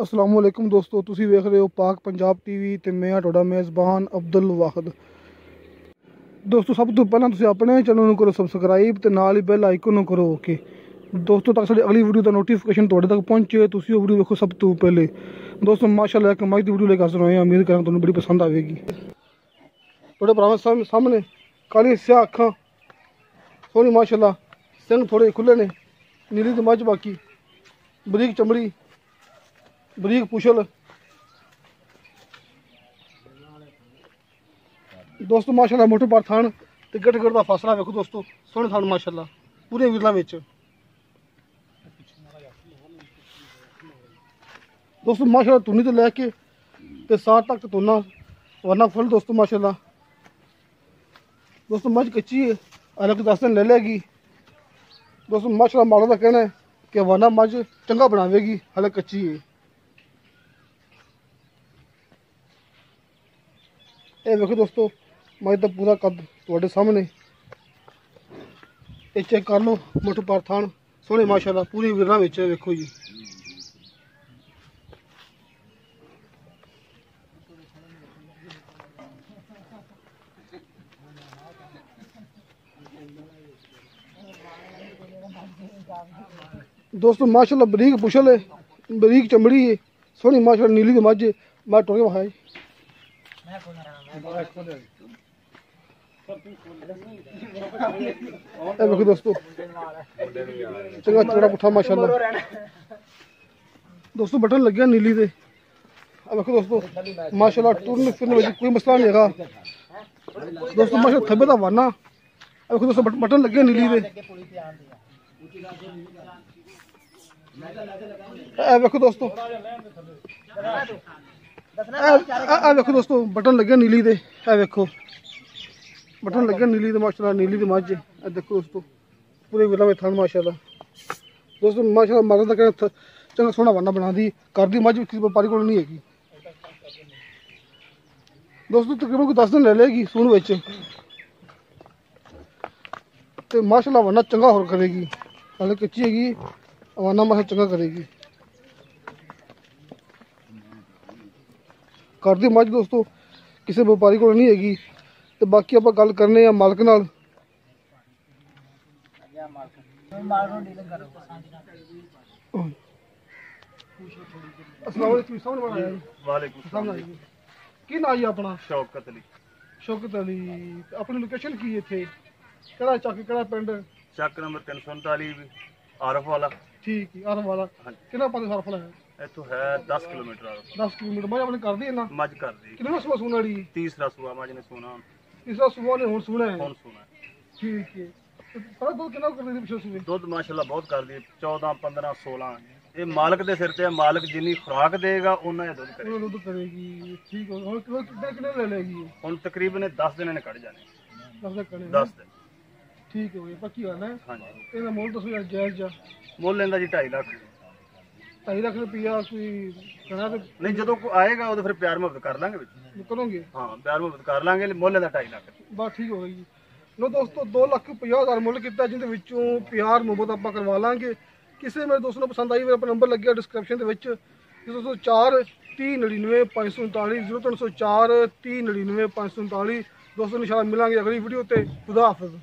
अस्सलाम वालेकुम दोस्तों, तुसी वेख रहे हो पाक पंजाब टीवी ते मैं तुहाडा मेज़बान अब्दुल वाहिद। दोस्तों सब तो पहला तुसी अपने चैनल नूं करो सबसक्राइब ते नाल ही बेल आइकन नूं करो ओके दोस्तों, ताकि साडी अगली वीडियो दा नोटिफिकेशन तुहाडे तक पहुंचे। तुसी वो वीडियो देखो सब तो पहले। दोस्तों माशाल्लाह एक मज़ दी वीडियो लेकर हाजिर होए हैं, उम्मीद करां तुहानूं बड़ी पसंद आवेगी। तुहाडे भरावां सामने काली स्याह अखां सोहनी माशाल्लाह, सिंग थोड़े खुले ने, नीली ते मझ बाकी बरीक चमड़ी, बरीक पुछल। दोस्तों माशाल्लाह मोटे पर थान ते गट गट दा फासला वेखो दोस्तों, सोहने थान माशाल्लाह पूरे विरला विच। दोस्तों माशाल्लाह तुनी तो लैके ते साथ तक तुना वरना फुल दोस्तों माशाल्लाह। दोस्तों मझ कच्ची है, अलग 10 दिन ले लेगी। दोस्तों माशाल्लाह माड़ा का कहना है कि वरना मझ चंगा बनावेगी, हाले कच्ची है। ये देखो दोस्तों मझ का पूरा कद तुहाडे सामने, ये चेक कर लो। मोटे पर थान सोहने माशाल्लाह पूरी विरला विच है, वेखो जी। दोस्तों माशाल्लाह बरीक पुछल है, बरीक चमड़ी है, सोहनी माशाल्लाह नीली दी मझ है। मैं टोके वहाई देखो दोस्तों चंगा चौड़ा पुट्ठा माशाल्लाह। दोस्तों बटन लगे नीली दे, देखो दोस्तों माशाल्लाह टूरन फिरने में कोई मसला नहीं है। दोस्तों माशाल्लाह थब्बे दा वाना, देखो दोस्तों बटन लगे नीली दे। देखो दोस्तों देखो दोस्तों बटन लगे नीली दे, देखो बटन लगे नीली दे माशाल्लाह, नीली दी मझ। देखो दोस्तों पूरे विला में थान माशाल्लाह। दोस्तों माशाल्लाह मरद का कहना चंगा सोहना वाना बना दी, घर दी मझ किसी व्यापारी को नहीं हैगी। दोस्तों तकरीबन कोई 10 दिन ले लेगी सून विच ते माशाल्लाह वाना चंगा होर करेगी, हाले कच्ची हैगी, वाना माशा चंगा करेगी। घर दी मझ दोस्तों किसी व्यापारी को नहीं हैगी। तो बाकी आप गल करने आ मालक नाल। की नाम जी अपना? शौकत अली। शौकत अली। अपनी लोकेशन की इत्थे केड़ा चक केड़ा पिंड? चक नंबर 339 आरफ वाला। ठीक है आरफ वाला। कितना पास आरफ वाला है? इथों है 10 किलोमीटर। 10 किलोमीटर मज अपने कर दी है ना? मज कर दी। कितना सुबह सुना दी? तीसरा सुबह मज ने सोना। तीसरा सुबह ने हुन सुना है। हुन सुना। ठीक है। पर दूध कितना कर दी पिछले सुबह? दूध माशाल्लाह बहुत कर दी, 14 15 16। ये मालिक दे सिर ते है, मालिक जिन्नी खुराक देगा उन्ना ही दूध करेगी। दूध करेगी। ठीक है। हुन कितने ले लेगी? हुन तकरीबन 10 दिन ने कट जाने। 10 दिन कने। 10 दिन। ठीक है भाई पक्की गल है। हां जी। ਇਹਦਾ ਮੁੱਲ ਦੱਸੋ ਯਾਰ ਜਾਇਜ਼ ਜਾ। ਮੁੱਲ ਲੈਂਦਾ ਜੀ 2.5 ਲੱਖ। 2.5 ਲੱਖ ਰੁਪਇਆ ਕੋਈ ਕਰਾ ਤੇ ਨਹੀਂ ਜਦੋਂ ਕੋਈ ਆਏਗਾ ਉਦੋਂ ਫਿਰ ਪਿਆਰ ਮੁਹੱਬਤ ਕਰ ਲਾਂਗੇ ਵਿੱਚ। ਕਰੋਗੇ? ਹਾਂ ਪਿਆਰ ਮੁਹੱਬਤ ਕਰ ਲਾਂਗੇ, ਮੁੱਲ ਲੈਂਦਾ 2.5 ਲੱਖ। ਬਸ ਠੀਕ ਹੋ ਗਈ ਜੀ। ਲੋ ਦੋਸਤੋ 2,50,000 ਮੁੱਲ ਕੀਤਾ, ਜਿਹਦੇ ਵਿੱਚੋਂ ਪਿਆਰ ਮੁਹੱਬਤ ਆਪਾਂ ਕਰਵਾ ਲਾਂਗੇ। ਕਿਸੇ ਮੇਰੇ ਦੋਸਤ ਨੂੰ ਪਸੰਦ ਆਈ ਮੇਰਾ ਨੰਬਰ ਲੱਗਿਆ ਡਿਸਕ੍ਰਿਪਸ਼ਨ ਦੇ ਵਿੱਚ 0304 3099 539 0304 3099 539। ਦੋਸਤੋ ਇਨਸ਼ਾਅੱਲਾ ਮਿਲਾਂਗੇ ਅਗਲੀ ਵੀਡੀਓ ਤੇ। ਖੁਦਾ ਹਾਫਿਜ਼।